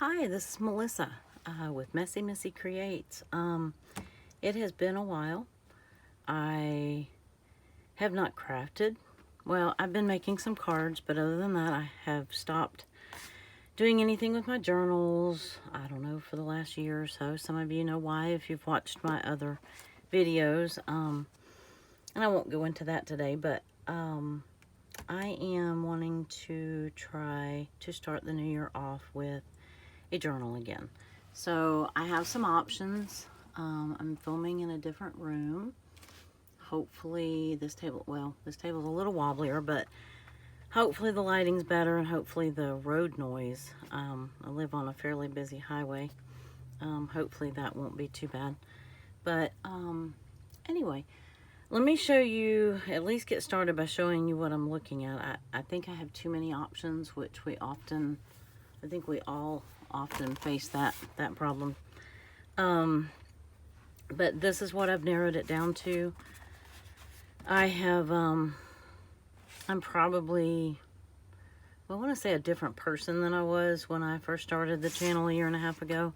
Hi, this is Melissa with Messy Missy Creates. It has been a while. I have not crafted. Well, I've been making some cards, but other than that, I have stopped doing anything with my journals. I don't know, for the last year or so. Some of you know why if you've watched my other videos. And I won't go into that today, but I am wanting to try to start the new year off with a journal again. So I have some options. I'm filming in a different room. Hopefully this table's a little wobblier, but hopefully the lighting's better and hopefully the road noise. I live on a fairly busy highway. Hopefully that won't be too bad. But anyway, let me show you, at least get started by showing you what I'm looking at. I think I have too many options, which I think we all often face that problem. But this is what I've narrowed it down to. I have, I'm probably, well, I want to say a different person than I was when I first started the channel a year and a half ago.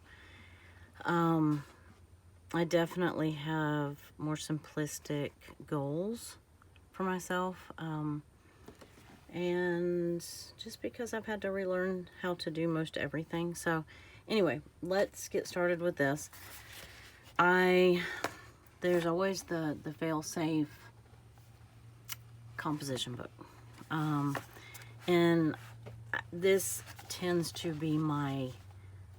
I definitely have more simplistic goals for myself. And just because I've had to relearn how to do most everything. So anyway, let's get started with this. There's always the fail-safe composition book. And this tends to be my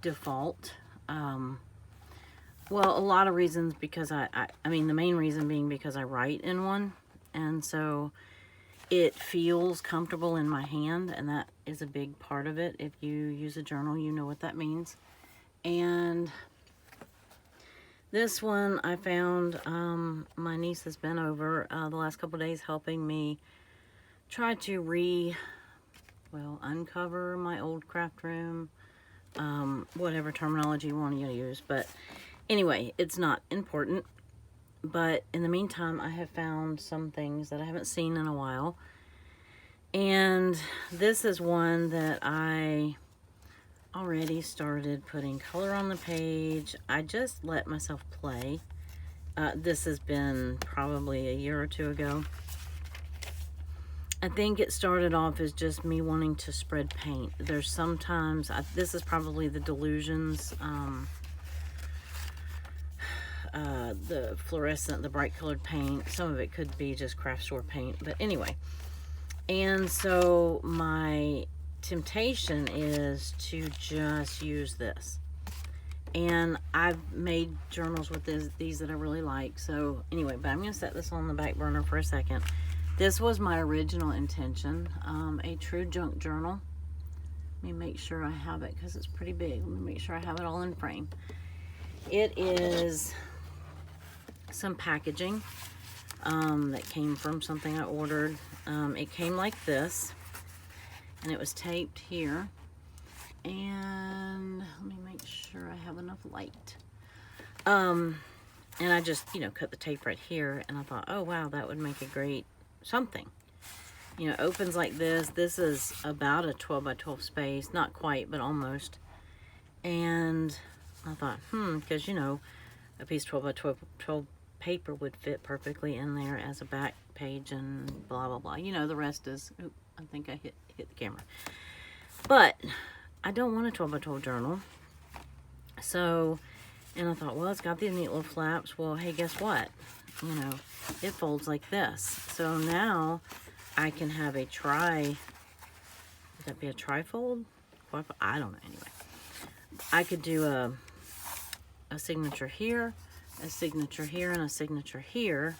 default. Well, a lot of reasons, because I mean, the main reason being because I write in one. And so it feels comfortable in my hand, and that is a big part of it. If you use a journal, you know what that means. And this one I found, my niece has been over the last couple days helping me try to uncover my old craft room, whatever terminology you want to use. But anyway, it's not important. But in the meantime, I have found some things that I haven't seen in a while. And this is one that I already started putting color on the page. I just let myself play. This has been probably a year or two ago. I think it started off as just me wanting to spread paint. There's sometimes, this is probably the Delusions, the fluorescent, the bright colored paint. Some of it could be just craft store paint, but anyway. And so my temptation is to just use this. And I've made journals with these that I really like. So anyway, but I'm going to set this on the back burner for a second. This was my original intention, a true junk journal. Let me make sure I have it because it's pretty big. Let me make sure I have it all in frame. It is some packaging that came from something I ordered. It came like this, and it was taped here. And let me make sure I have enough light. And I just, cut the tape right here, and I thought, oh wow, that would make a great something. It opens like this. This is about a 12 by 12 space, not quite, but almost. And I thought, because a piece of 12 by 12 paper would fit perfectly in there as a back page and blah blah blah. The rest is, I think I hit the camera. But I don't want a 12 by 12 journal. So, and I thought, well, it's got these neat little flaps. Well, hey, guess what? It folds like this. So now I can have a would that be a trifold? I don't know. Anyway, I could do a signature here, a signature here, and a signature here,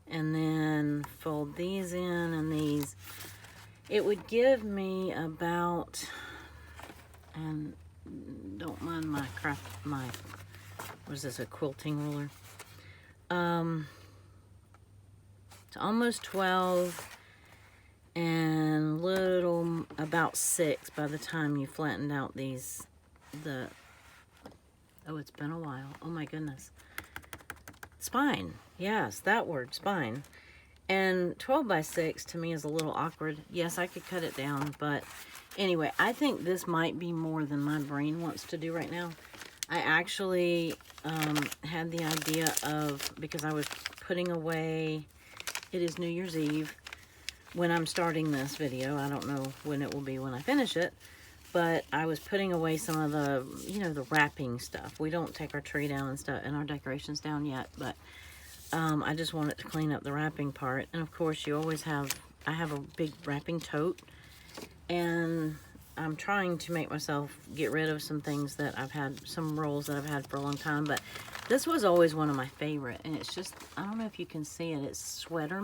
and then fold these in and these. It would give me about, and don't mind my what is this, a quilting ruler? It's almost 12 and about 6 by the time you flattened out oh, it's been a while. Oh my goodness. Spine. Yes, that word, spine. And 12 by 6 to me is a little awkward. Yes, I could cut it down, but Anyway, I think this might be more than my brain wants to do right now. I actually had the idea of, because I was putting away, it is New Year's Eve when I'm starting this video. I don't know when it will be when I finish it, but I was putting away some of the, you know, the wrapping stuff. We don't take our tree down and stuff and our decorations down yet, but I just wanted to clean up the wrapping part. And of course, you always have, I have a big wrapping tote, and I'm trying to make myself get rid of some things that I've had, some rolls that I've had for a long time, but this was always one of my favorite, and it's just, I don't know if you can see it, it's sweater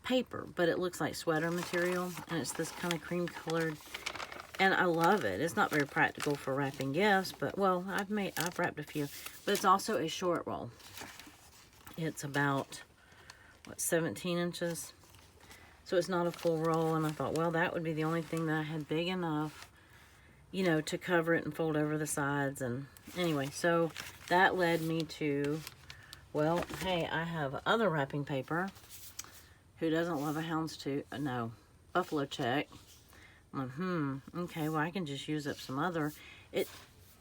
paper, but it looks like sweater material, and it's this kind of cream colored, and I love it. It's not very practical for wrapping gifts, but, well, I've wrapped a few, but it's also a short roll. It's about, what, 17 inches? So it's not a full roll, and I thought, well, that would be the only thing that I had big enough, you know, to cover it and fold over the sides. And anyway, so that led me to, well, hey, I have other wrapping paper. Who doesn't love a houndstooth? No, buffalo check. Okay, well, I can just use up some other.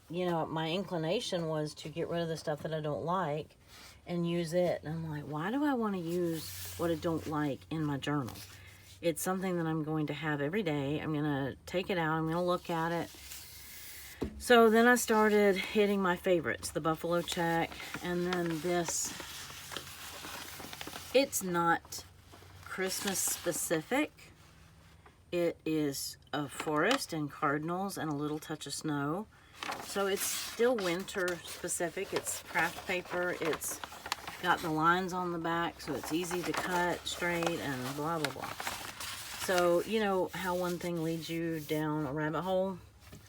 You know, my inclination was to get rid of the stuff that I don't like and use it. And I'm like, why do I want to use what I don't like in my journal? It's something that I'm going to have every day. I'm going to take it out. I'm going to look at it. So then I started hitting my favorites, the buffalo check, and then this. It's not Christmas specific. It is a forest and cardinals and a little touch of snow. So it's still winter specific. It's craft paper. It's got the lines on the back, so it's easy to cut straight and blah, blah, blah. So, you know how one thing leads you down a rabbit hole?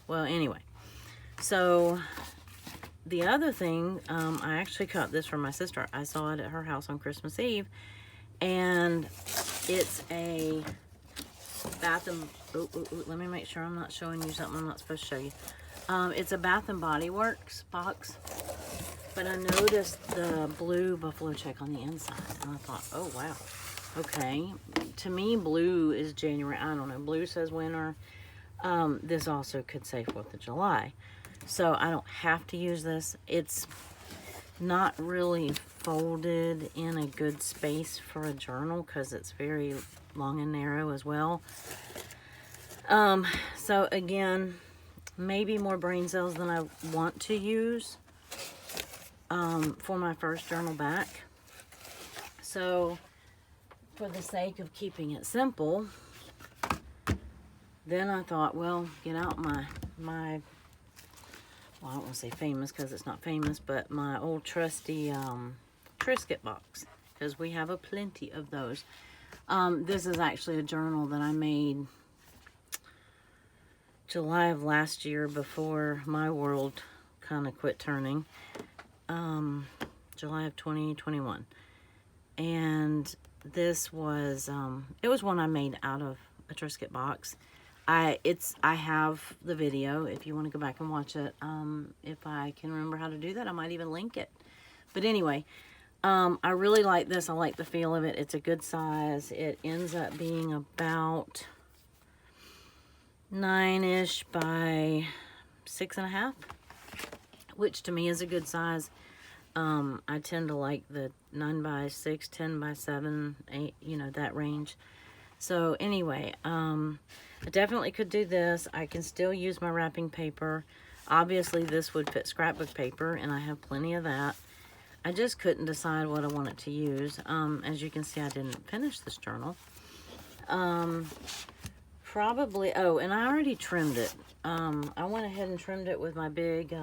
Well, anyway. So, the other thing, I actually got this from my sister. I saw it at her house on Christmas Eve. And it's a Bath and... let me make sure I'm not showing you something I'm not supposed to show you. It's a Bath and Body Works box. But I noticed the blue buffalo check on the inside, and I thought, oh, wow. Okay. To me, blue is January. I don't know. Blue says winter. This also could say 4th of July. So I don't have to use this. It's not really folded in a good space for a journal because it's very long and narrow as well. So again, maybe more brain cells than I want to use. For my first journal back. So, for the sake of keeping it simple, then I thought, well, get out my well, I don't want to say famous because it's not famous, but my old trusty Triscuit box, because we have a plenty of those. This is actually a journal that I made July of last year before my world kind of quit turning. July of 2021, and this was it was one I made out of a Triscuit box. I have the video if you want to go back and watch it. If I can remember how to do that, I might even link it. But anyway, I really like this. I like the feel of it. It's a good size. It ends up being about 9-ish by 6.5, which to me is a good size. I tend to like the 9 by 6, 10 by 7, 8, you know, that range. So anyway, I definitely could do this. I can still use my wrapping paper. Obviously this would fit scrapbook paper, and I have plenty of that. I just couldn't decide what I wanted to use. As you can see, I didn't finish this journal. Probably, oh, and I already trimmed it. I went ahead and trimmed it with my big,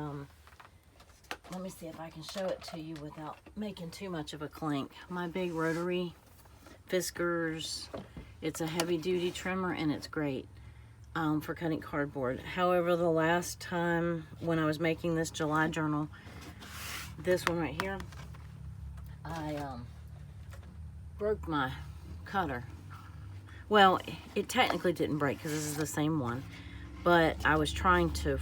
let me see if I can show it to you without making too much of a clink. My big rotary Fiskars. It's a heavy duty trimmer, and it's great for cutting cardboard. However, the last time when I was making this July journal, this one right here, I broke my cutter. Well, it technically didn't break because this is the same one, but I was trying to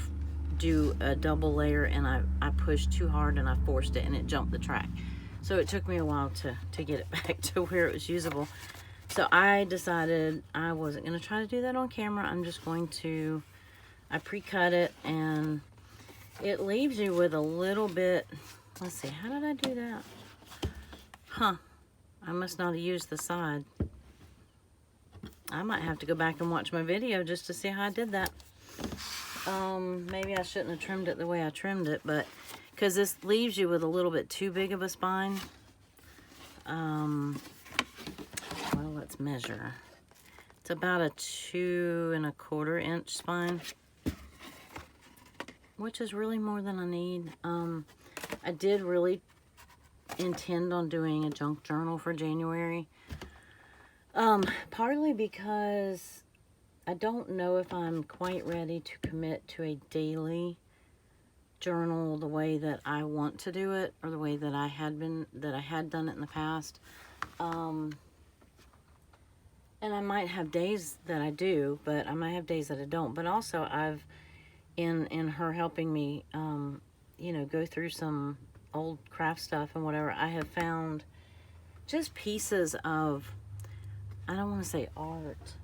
do a double layer, and I pushed too hard and I forced it, and it jumped the track. So it took me a while to get it back to where it was usable. So I decided I wasn't going to try to do that on camera. I'm just going to, I pre-cut it, and it leaves you with a little bit, let's see, how did I do that? Huh, I must not have used the side. I might have to go back and watch my video just to see how I did that. Maybe I shouldn't have trimmed it the way I trimmed it, but because this leaves you with a little bit too big of a spine. Well, let's measure. It's about a 2 1/4 inch spine, which is really more than I need. I did really intend on doing a junk journal for January. Partly because I don't know if I'm quite ready to commit to a daily journal the way that I want to do it, or the way that I had done it in the past. And I might have days that I do, but I might have days that I don't. But also I've, in her helping me, you know, go through some old craft stuff and whatever, I have found just pieces of, I don't want to say art,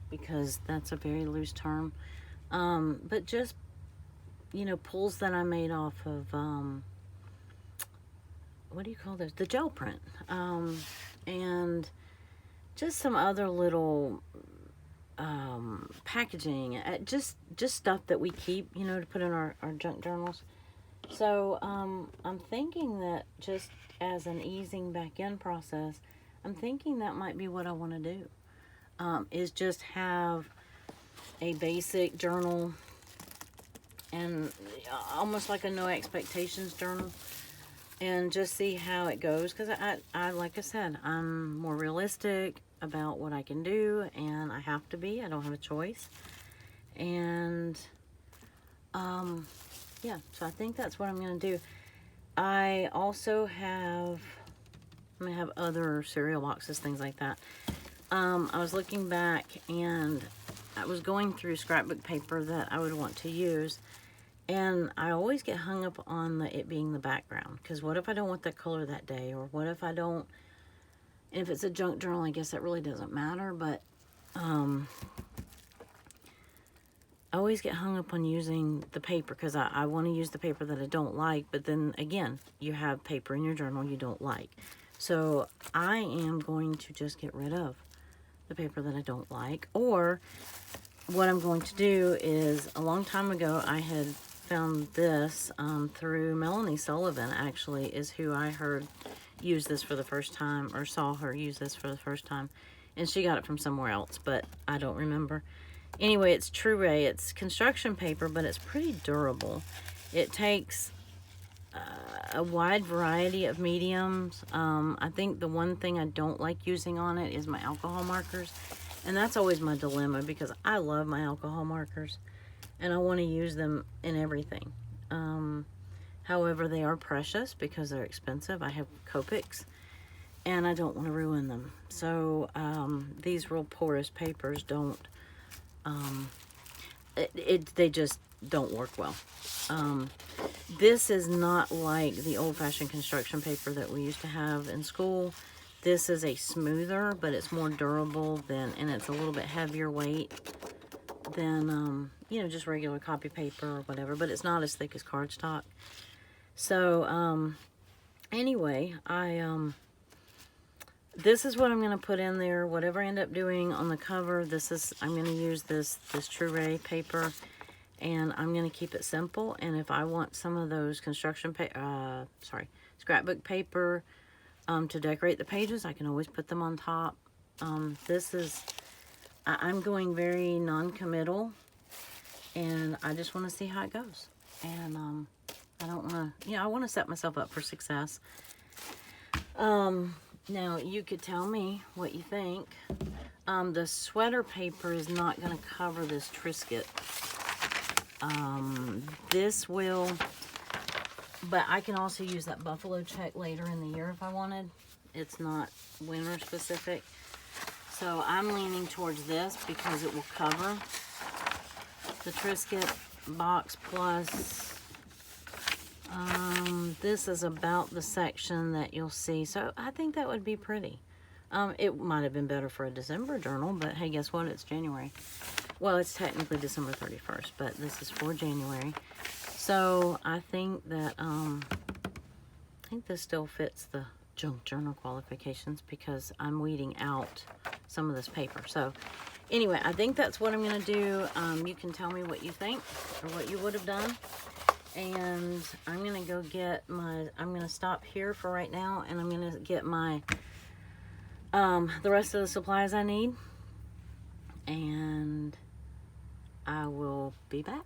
because that's a very loose term, but just, you know, pulls that I made off of, what do you call those? The gel print, and just some other little packaging, just stuff that we keep, you know, to put in our junk journals. So I'm thinking that just as an easing back in process, I'm thinking that might be what I want to do, is just have a basic journal, and almost like a no expectations journal, and just see how it goes. Because I like I said, I'm more realistic about what I can do, and I have to be. I don't have a choice. And yeah, so I think that's what I'm going to do. I also have, I'm going to have other cereal boxes, things like that. I was looking back, and I was going through scrapbook paper that I would want to use, and I always get hung up on it being the background, because what if I don't want that color that day, or what if I don't, if it's a junk journal, I guess that really doesn't matter, but I always get hung up on using the paper, because I want to use the paper that I don't like, but then again, you have paper in your journal you don't like. So I am going to just get rid of the paper that I don't like. Or what I'm going to do is, a long time ago I had found this through Melanie Sullivan, actually, is who I heard use this for the first time, or saw her use this for the first time, and she got it from somewhere else, but I don't remember. Anyway, it's True Ray. It's construction paper, but it's pretty durable. It takes a wide variety of mediums. I think the one thing I don't like using on it is my alcohol markers, and that's always my dilemma, because I love my alcohol markers and I want to use them in everything. However, they are precious because they're expensive. I have Copics, and I don't want to ruin them. So these real porous papers don't, they just don't work well. This is not like the old-fashioned construction paper that we used to have in school. This is a smoother, but it's more durable than, and it's a little bit heavier weight than, you know, just regular copy paper or whatever, but it's not as thick as cardstock. So, anyway, this is what I'm going to put in there. Whatever I end up doing on the cover, I'm going to use this True Ray paper, and I'm going to keep it simple. And if I want some of those scrapbook paper to decorate the pages, I can always put them on top. I'm going very non-committal, and I just want to see how it goes. And I don't want to, you know, I want to set myself up for success. Now, you could tell me what you think. The sweater paper is not going to cover this Triscuit. This will, but I can also use that buffalo check later in the year if I wanted. It's not winter specific. So I'm leaning towards this because it will cover the Triscuit box plus. This is about the section that you'll see. So I think that would be pretty. It might have been better for a December journal, but hey, guess what? It's January. Well, it's technically December 31st, but this is for January. So I think that, I think this still fits the junk journal qualifications because I'm weeding out some of this paper. So anyway, I think that's what I'm going to do. You can tell me what you think or what you would have done. And I'm going to go get my, I'm going to stop here for right now, and I'm going to get my, the rest of the supplies I need. And I will be back.